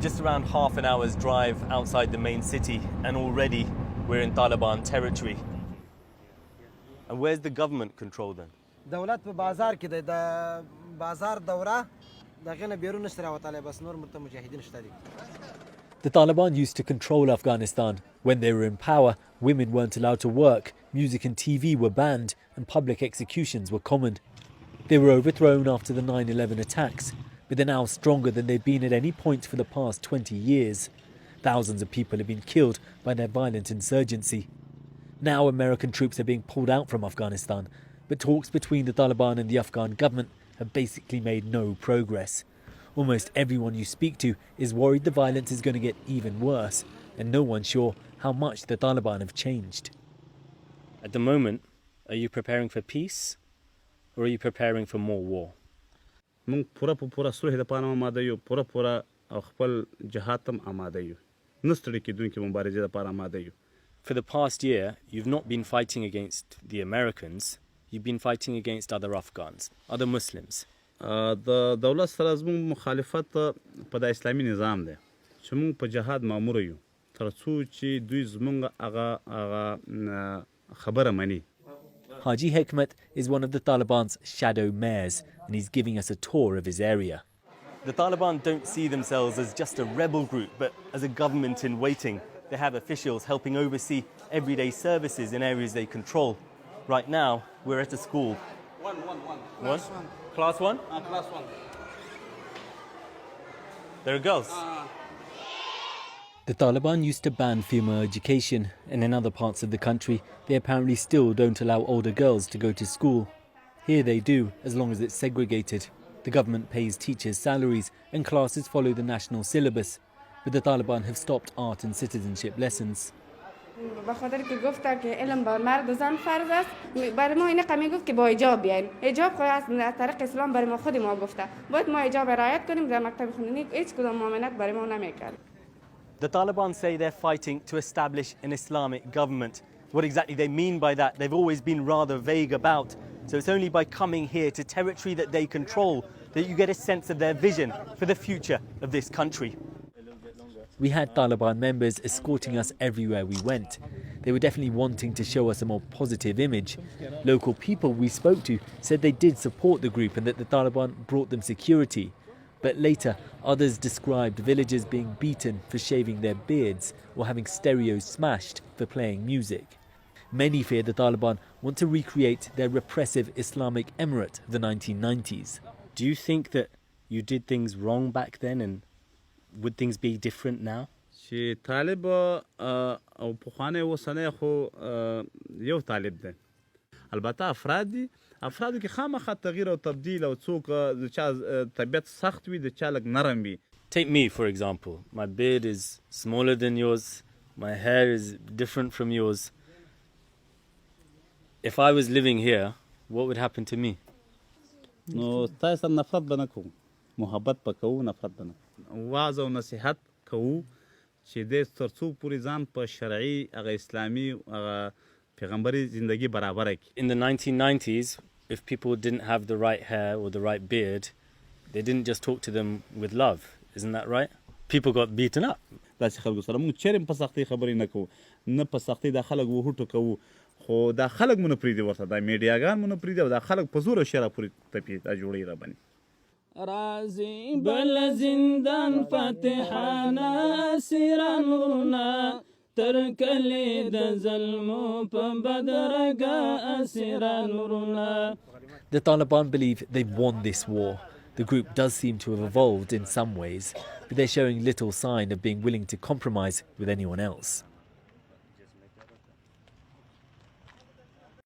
just around half an hour's drive outside the main city, and already we're in Taliban territory. And where's the government control then? دولت په بازار کې د بازار دوره دغه نه بیرون نشته راوتلی بس نور مرته مجاهدین شته دي. The Taliban used to control Afghanistan. When they were in power, women weren't allowed to work, music and TV were banned, and public executions were common. They were overthrown after the 9/11 attacks, but they're now stronger than they've been at any point for the past 20 years. Thousands of people have been killed by their violent insurgency. Now American troops are being pulled out from Afghanistan, but talks between the Taliban and the Afghan government have basically made no progress. Almost everyone you speak to is worried the violence is going to get even worse, and no one's sure how much the Taliban have changed. At the moment, are you preparing for peace or are you preparing for more war? مونږ پوره صلح لپاره آماده یو پوره او خپل جهاد تم آماده یو نه ستړي کېدونکې مبارزې لپاره آماده یو. For the past year, you've not been fighting against the Americans, you've been fighting against other Afghans, other Muslims. د دولت سره زموږ مخالفت په د اسلامي نظام دی چې مونږ په جهاد مامور یو تر څو چې دوی زموږ هغه خبره مني. Haji Hekmat is one of the Taliban's shadow mayors, and he's giving us a tour of his area. The Taliban don't see themselves as just a rebel group, but as a government in waiting. They have officials helping oversee everyday services in areas they control. Right now, we're at a school. One. Class 1? Class 1. There are girls. The Taliban used to ban female education, and in other parts of the country, they apparently still don't allow older girls to go to school. Here they do, as long as it's segregated. The government pays teachers' salaries, and classes follow the national syllabus. But the Taliban have stopped art and citizenship lessons. بخاطر که گفته که علم بر مرد و زن فرض است برای ما این قمی گفت که با حجاب بیاین حجاب خود از طریق اسلام برای ما خود ما گفته باید ما حجاب رعایت کنیم در مکتب خوندنی هیچ کدام مؤمنت برای ما نمیکرد. The Taliban say they're fighting to establish an Islamic government. What exactly they mean by that, they've always been rather vague about. So it's only by coming here to territory that they control that you get a sense of their vision for the future of this country. We had Taliban members escorting us everywhere we went. They were definitely wanting to show us a more positive image. Local people we spoke to said they did support the group and that the Taliban brought them security. But later, others described villagers being beaten for shaving their beards or having stereos smashed for playing music. Many fear the Taliban want to recreate their repressive Islamic emirate of the 1990s. Do you think that you did things wrong back then, and would things be different now? چې طالب او پخوانی اوسنی خو یو طالب دی البته افرادو کې خامخا تغییر او تبدیل او څوک د چا طبیعت سخت وي د چا لږ نرم وي. Take me, for example. My beard is smaller than yours. My hair is different from yours. If I was living here, what would happen to me? نو تاسو سره نفرت به نه کوو محبت به کوو نفرت به نه واعظ او نصیحت کوو چې د تر څو پورې ځان په شرعي هغه اسلامي هغه پیغمبري زندگی برابره کړي. In the 1990s, if people didn't have the right hair or the right beard, they didn't just talk to them with love. Isn't that right? People got beaten up. داسې خلکو سره موږ چیرې په سختۍ خبرې نه کوو نه په سختۍ دا خلک وهوټو کوو خو دا خلک مو نه پرېږدي ورته دا میډیاګان مو نه پرېږدي او دا خلک په زور او شر پورې تپي دا جوړوي را باندې. راځي بل زندان فاتحانه اسیران ورونه تر کلي د ظلمو په بدرګه اسیران ورونه. The Taliban believe they've won this war. The group does seem to have evolved in some ways, but they're showing little sign of being willing to compromise with anyone else.